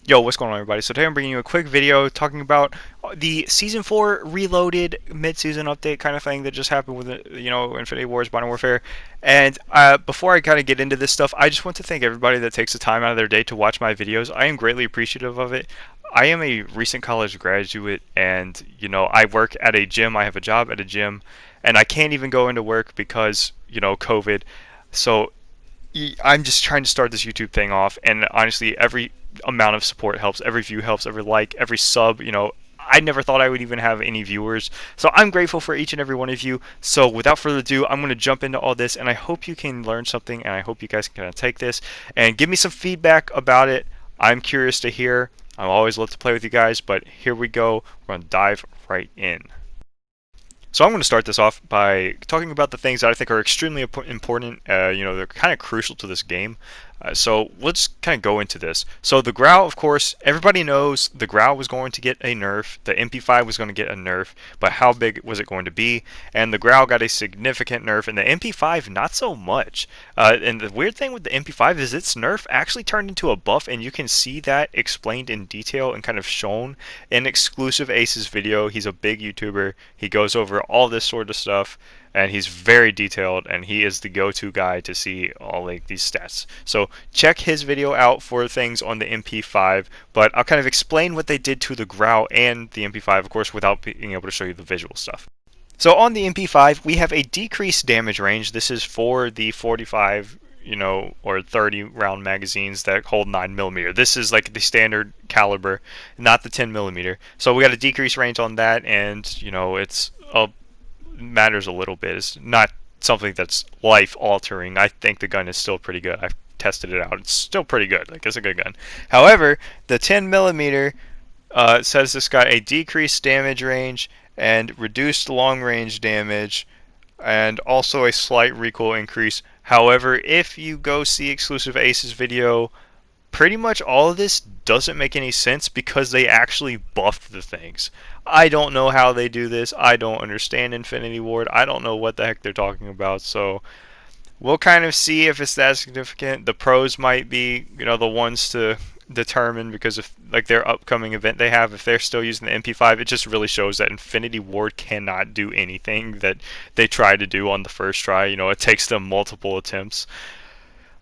Yo, what's going on, everybody? So today I'm bringing you a quick video talking about the Season 4 Reloaded mid-season update kind of thing that just happened with, Infinity Wars Modern Warfare. And before I kind of get into this stuff, I just want to thank everybody that takes the time out of their day to watch my videos. I am greatly appreciative of it. I am a recent college graduate, and, I work at a gym. I have a job at a gym, and I can't even go into work because, COVID. So I'm just trying to start this YouTube thing off, and honestly, every amount of support helps. Every view helps. Every like, every sub. I never thought I would even have any viewers, so I'm grateful for each and every one of you. So without further ado, I'm going to jump into all this, and I hope you can learn something, and I hope you guys can kind of take this and give me some feedback about it. I'm curious to hear. I always love to play with you guys, but here we go. We're going to dive right in. So I'm going to start this off by talking about the things that I think are extremely important. They're kind of crucial to this game. So let's kind of go into this. So the Grau, of course, everybody knows the Grau was going to get a nerf. The MP5 was going to get a nerf, but how big was it going to be? And the Grau got a significant nerf, and the MP5 not so much. And the weird thing with the MP5 is its nerf actually turned into a buff, and you can see that explained in detail and kind of shown in Exclusive Ace's video. He's a big YouTuber. He goes over all this sort of stuff, and he's very detailed, and he is the go-to guy to see all like these stats. So check his video out for things on the MP5, but I'll kind of explain what they did to the Grau and the MP5, of course, without being able to show you the visual stuff. So on the MP5, we have a decreased damage range. This is for the 45 or 30 round magazines that hold 9mm. This is like the standard caliber, not the 10mm. So we got a decreased range on that, and it's matters a little bit. It's not something that's life altering. I think the gun is still pretty good. I've tested it out. It's still pretty good. Like, it's a good gun. However, the 10mm says it's got a decreased damage range and reduced long range damage, and also a slight recoil increase. However, if you go see Exclusive Ace's video, pretty much all of this doesn't make any sense because they actually buffed the things. I don't know how they do this. I don't understand Infinity Ward. I don't know what the heck they're talking about. So we'll kind of see if it's that significant. The pros might be, the ones to determine, because if like their upcoming event they have, if they're still using the MP5, it just really shows that Infinity Ward cannot do anything that they try to do on the first try. It takes them multiple attempts.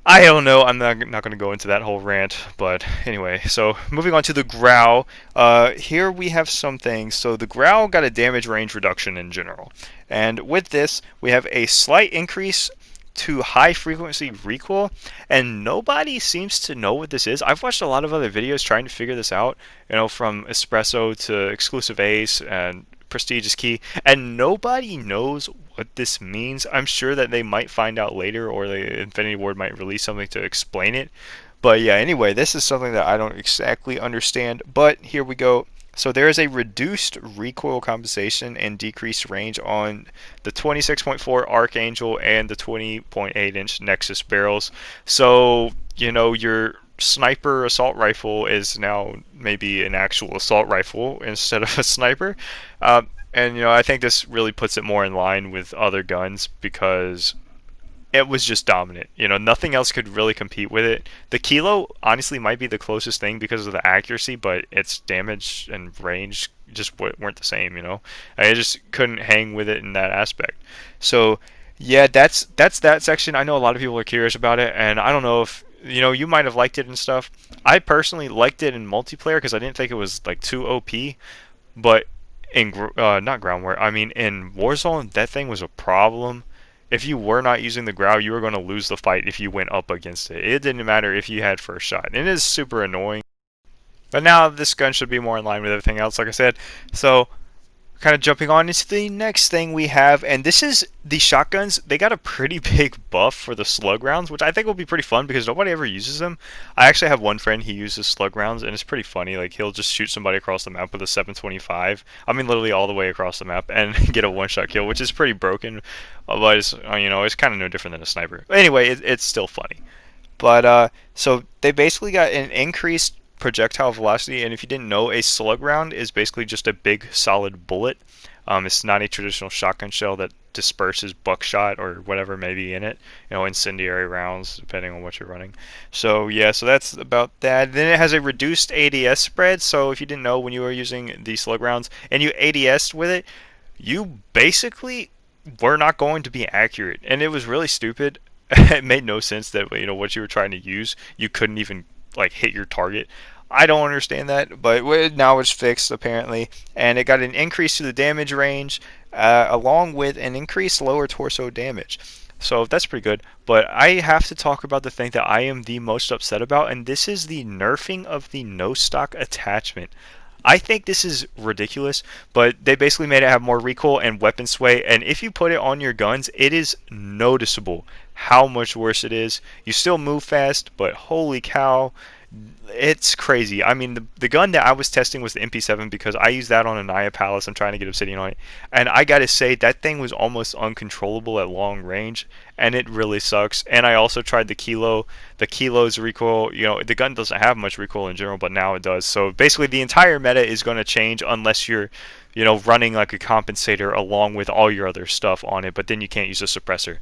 I don't know. I'm not going to go into that whole rant, but anyway. So moving on to the Grau. Here we have some things. So the Grau got a damage range reduction in general, and with this we have a slight increase to high frequency recoil, and nobody seems to know what this is. I've watched a lot of other videos trying to figure this out, from Espresso to Exclusive Ace and Prestige is Key, and nobody knows what this means. I'm sure that they might find out later, or the Infinity Ward might release something to explain it. But yeah, anyway, this is something that I don't exactly understand, but here we go. So there is a reduced recoil compensation and decreased range on the 26.4 Archangel and the 20.8-inch Nexus barrels. So, your sniper assault rifle is now maybe an actual assault rifle instead of a sniper. And I think this really puts it more in line with other guns because it was just dominant. Nothing else could really compete with it. The Kilo honestly might be the closest thing because of the accuracy, but its damage and range just weren't the same. I just couldn't hang with it in that aspect. So yeah, that's that section. I know a lot of people are curious about it, and I don't know if you might have liked it and stuff. I personally liked it in multiplayer because I didn't think it was like too OP, but in not ground war, I mean in Warzone, that thing was a problem. If you were not using the Grau, you were going to lose the fight if you went up against it. It didn't matter if you had first shot. It is super annoying. But now this gun should be more in line with everything else, like I said. So kind of jumping on into the next thing we have, and this is the shotguns. They got a pretty big buff for the slug rounds, which I think will be pretty fun because nobody ever uses them. I actually have one friend, he uses slug rounds, and it's pretty funny. Like, he'll just shoot somebody across the map with a 725. I mean, literally all the way across the map, and get a one-shot kill, which is pretty broken. But it's, it's kind of no different than a sniper. But anyway, it's still funny. But so they basically got an increased projectile velocity, and if you didn't know, a slug round is basically just a big solid bullet. It's not a traditional shotgun shell that disperses buckshot or whatever may be in it, incendiary rounds, depending on what you're running. So yeah, so that's about that. Then it has a reduced ADS spread. So if you didn't know, when you were using the slug rounds and you ADS with it, you basically were not going to be accurate, and it was really stupid. It made no sense that what you were trying to use, you couldn't even like hit your target. I don't understand that, but now it's fixed apparently, and it got an increase to the damage range, along with an increased lower torso damage. So that's pretty good. But I have to talk about the thing that I am the most upset about, and this is the nerfing of the no stock attachment. I think this is ridiculous, but they basically made it have more recoil and weapon sway, and if you put it on your guns, it is noticeable how much worse it is. You still move fast, but holy cow, it's crazy. I mean, the gun that I was testing was the MP5 because I used that on a Naya Palace. I'm trying to get Obsidian on it. And I gotta say, that thing was almost uncontrollable at long range, and it really sucks. And I also tried the Kilo. The Kilo's recoil, the gun doesn't have much recoil in general, but now it does. So basically, the entire meta is going to change unless you're, running like a compensator along with all your other stuff on it, but then you can't use a suppressor.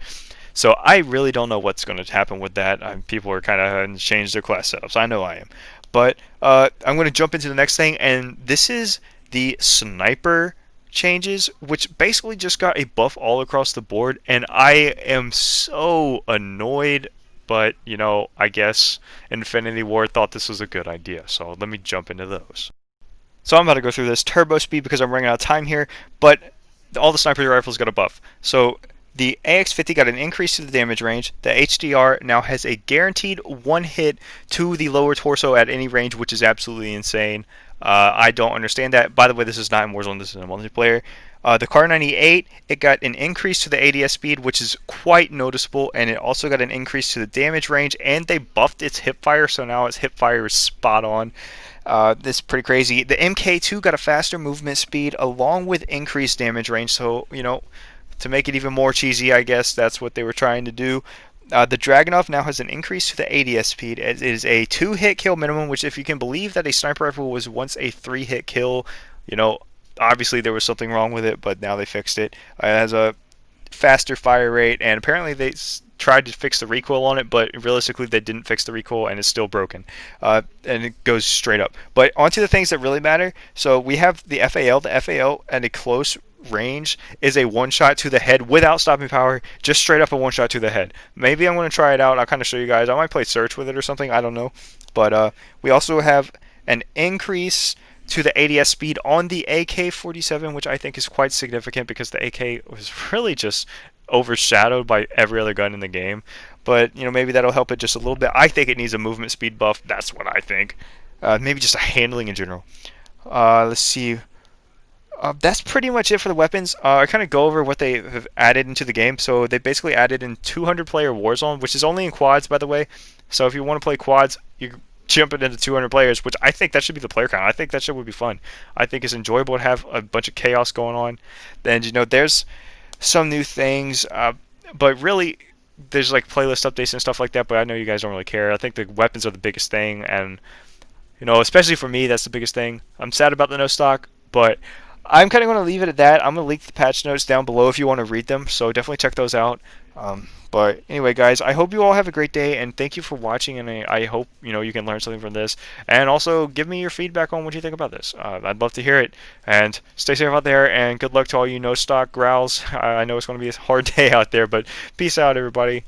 So I really don't know what's going to happen with that. People are kind of having to change their class setups. I know I am. But I'm going to jump into the next thing, and this is the sniper changes, which basically just got a buff all across the board, and I am so annoyed. But, I guess Infinity Ward thought this was a good idea. So let me jump into those. So I'm about to go through this turbo speed because I'm running out of time here, but all the sniper rifles got a buff. So the AX50 got an increase to the damage range. The HDR now has a guaranteed one hit to the lower torso at any range, which is absolutely insane. I don't understand that. By the way, this is not in Warzone, this is in multiplayer. The Car 98, it got an increase to the ADS speed, which is quite noticeable, and it also got an increase to the damage range, and they buffed its hipfire, so now its hipfire is spot on. This is pretty crazy. The MK2 got a faster movement speed along with increased damage range, so, to make it even more cheesy, I guess that's what they were trying to do. The Dragunov now has an increase to the ADS speed. It is a 2-hit kill minimum, which if you can believe that a sniper rifle was once a 3-hit kill, obviously there was something wrong with it, but now they fixed it. It has a faster fire rate, and apparently they tried to fix the recoil on it, but realistically they didn't fix the recoil, and it's still broken. And it goes straight up. But onto the things that really matter. So we have the FAL. The FAL at a close range is a one-shot to the head without stopping power, just straight up a one-shot to the head. Maybe I'm going to try it out. I'll kind of show you guys. I might play search with it or something. I don't know. But we also have an increase to the ADS speed on the AK-47, which I think is quite significant because the AK was really just overshadowed by every other gun in the game. But, maybe that'll help it just a little bit. I think it needs a movement speed buff. That's what I think. Maybe just a handling in general. Let's see. That's pretty much it for the weapons. I kind of go over what they have added into the game. So they basically added in 200-player Warzone, which is only in quads, by the way. So if you want to play quads, you jump it into 200 players, which I think that should be the player count. I think that shit would be fun. I think it's enjoyable to have a bunch of chaos going on. Then, there's some new things, but really, there's like playlist updates and stuff like that, but I know you guys don't really care. I think the weapons are the biggest thing, and, especially for me, that's the biggest thing. I'm sad about the no stock, but I'm kind of going to leave it at that. I'm going to link the patch notes down below if you want to read them, so definitely check those out. But anyway, guys, I hope you all have a great day, and thank you for watching, and I hope, you can learn something from this. And also, give me your feedback on what you think about this. I'd love to hear it. And stay safe out there, and good luck to all you no-stock growls. I know it's going to be a hard day out there, but peace out, everybody.